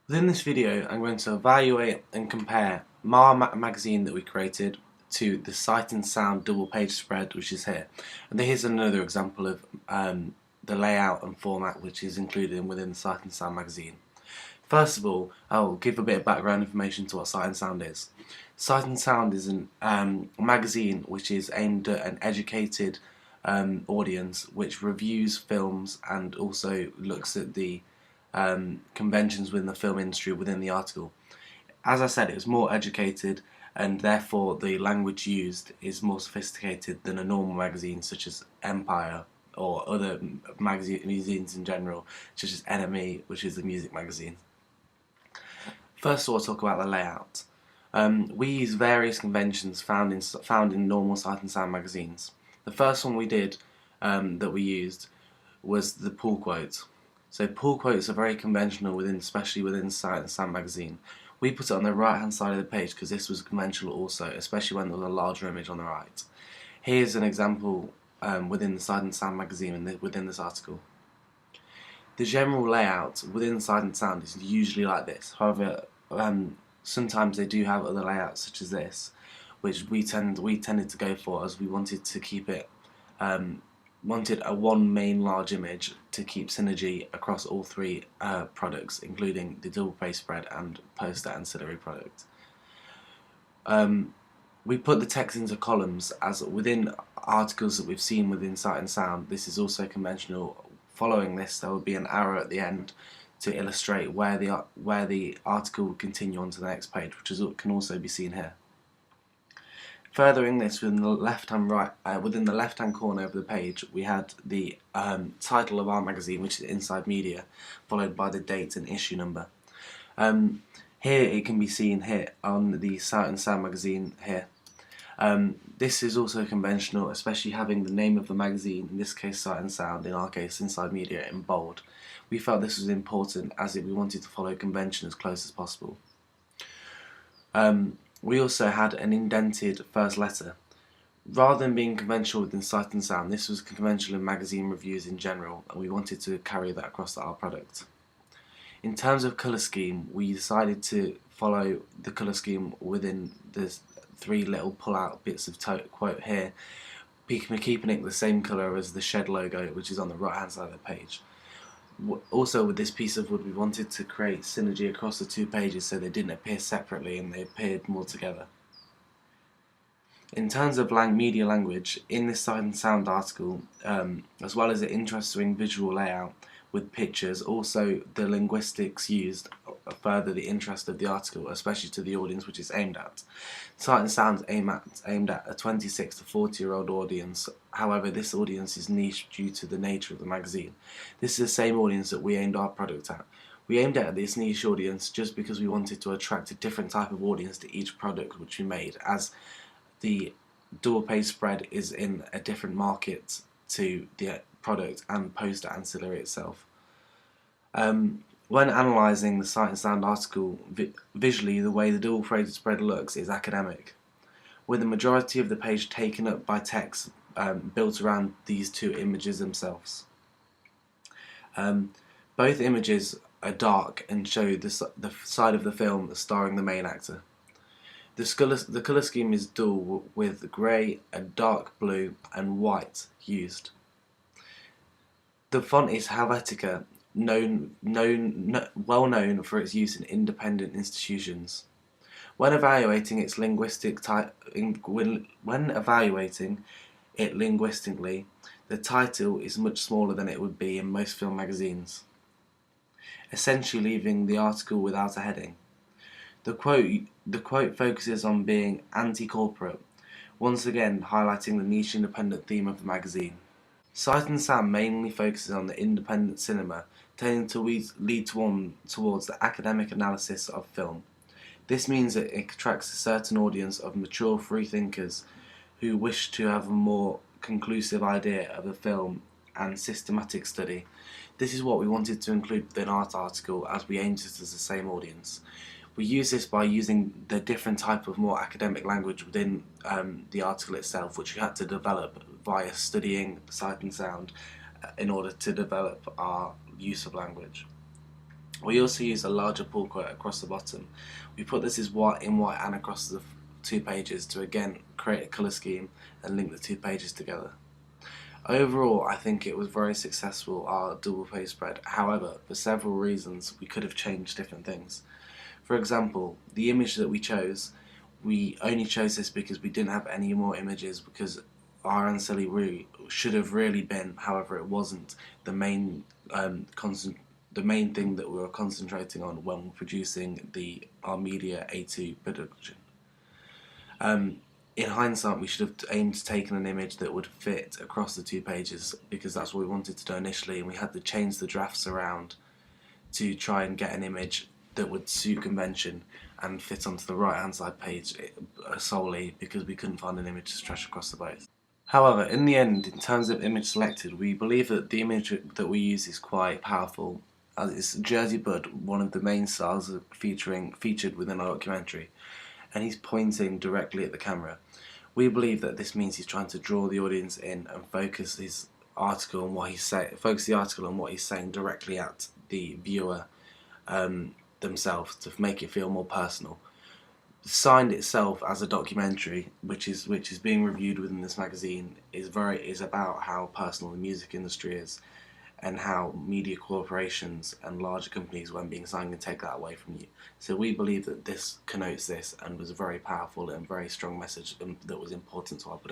Within this video, I'm going to evaluate and compare MAR magazine that we created to the Sight and Sound double page spread, which is here. And here's another example of the layout and format which is included within the Sight and Sound magazine. First of all, I'll give a bit of background information to what Sight and Sound is. Sight and Sound is a magazine which is aimed at an educated audience, which reviews films and also looks at the conventions within the film industry within the article. As I said, it was more educated, and therefore the language used is more sophisticated than a normal magazine such as Empire or other magazines in general, such as NME, which is a music magazine. First of all, I'll talk about the layout. We use various conventions found in normal Sight and Sound magazines. The first one we did that we used was the pull quote. So pull quotes are very conventional especially within Sight and Sound magazine. We put it on the right hand side of the page because this was conventional also, especially when there was a larger image on the right. Here's an example within the Sight and Sound magazine within this article. The general layout within Sight and Sound is usually like this. However, sometimes they do have other layouts such as this, which we tended to go for, as we wanted to keep it wanted a one main large image to keep synergy across all three products, including the double page spread and poster ancillary product. We put the text into columns, as within articles that we've seen within Sight and Sound, this is also conventional. Following this, there will be an arrow at the end to illustrate where the article will continue on to the next page, which can also be seen here. Furthering this, within the left-hand corner of the page, we had the title of our magazine, which is Inside Media, followed by the date and issue number. Here it can be seen here on the Sight and Sound magazine here. This is also conventional, especially having the name of the magazine, in this case Sight and Sound, in our case Inside Media, in bold. We felt this was important as we wanted to follow convention as close as possible. We also had an indented first letter. Rather than being conventional within Sight and Sound, this was conventional in magazine reviews in general, and we wanted to carry that across to our product. In terms of colour scheme, we decided to follow the colour scheme within the three little pull-out bits of quote here, keeping it the same colour as the shed logo, which is on the right-hand side of the page. Also, with this piece of wood, we wanted to create synergy across the two pages so they didn't appear separately and they appeared more together. In terms of media language, in this Sight and Sound article, as well as the interesting visual layout with pictures, also the linguistics used further the interest of the article, especially to the audience which it's aimed at. Sight and Sound aimed at a 26 to 40-year-old audience. However, this audience is niche due to the nature of the magazine. This is the same audience that we aimed our product at. We aimed at this niche audience just because we wanted to attract a different type of audience to each product which we made, as the double page spread is in a different market to the product and poster ancillary itself. When analysing the Sight and Sound article, visually the way the double page spread looks is academic, with the majority of the page taken up by text built around these two images themselves. Both images are dark and show the side of the film starring the main actor. The colour scheme is dual, with grey, a dark blue and white used. The font is Helvetica, well known for its use in independent institutions. When evaluating it linguistically, the title is much smaller than it would be in most film magazines, essentially leaving the article without a heading. The quote focuses on being anti-corporate, once again highlighting the niche independent theme of the magazine. Sight and Sound mainly focuses on the independent cinema, tending to lead towards the academic analysis of film. This means that it attracts a certain audience of mature freethinkers who wish to have a more conclusive idea of the film and systematic study. This is what we wanted to include within our article, as we aimed it as the same audience. We use this by using the different type of more academic language within the article itself, which we had to develop via studying Sight and Sound in order to develop our use of language. We also use a larger pull quote across the bottom. We put this as white in white and across the two pages to again create a colour scheme and link the two pages together. Overall, I think it was very successful, our double page spread. However, for several reasons, we could have changed different things. For example, the image that we only chose this because we didn't have any more images, because our ancillary should have really been, however it wasn't, the main the main thing that we were concentrating on when producing our Media A2 production. In hindsight, we should have aimed to taken an image that would fit across the two pages, because that's what we wanted to do initially, and we had to change the drafts around to try and get an image that would suit convention and fit onto the right hand side page solely because we couldn't find an image to stretch across the both. However, in the end, in terms of image selected, we believe that the image that we use is quite powerful, as it's Jersey Bud, one of the main stars featured within our documentary, and he's pointing directly at the camera. We believe that this means he's trying to draw the audience in and focus his article on what he's saying. Focus the article on what he's saying directly at the viewer themselves to make it feel more personal. Signed itself as a documentary, which is being reviewed within this magazine, is about how personal the music industry is, and how media corporations and larger companies, when being signed, can take that away from you. So we believe that this connotes this and was a very powerful and very strong message that was important to our production.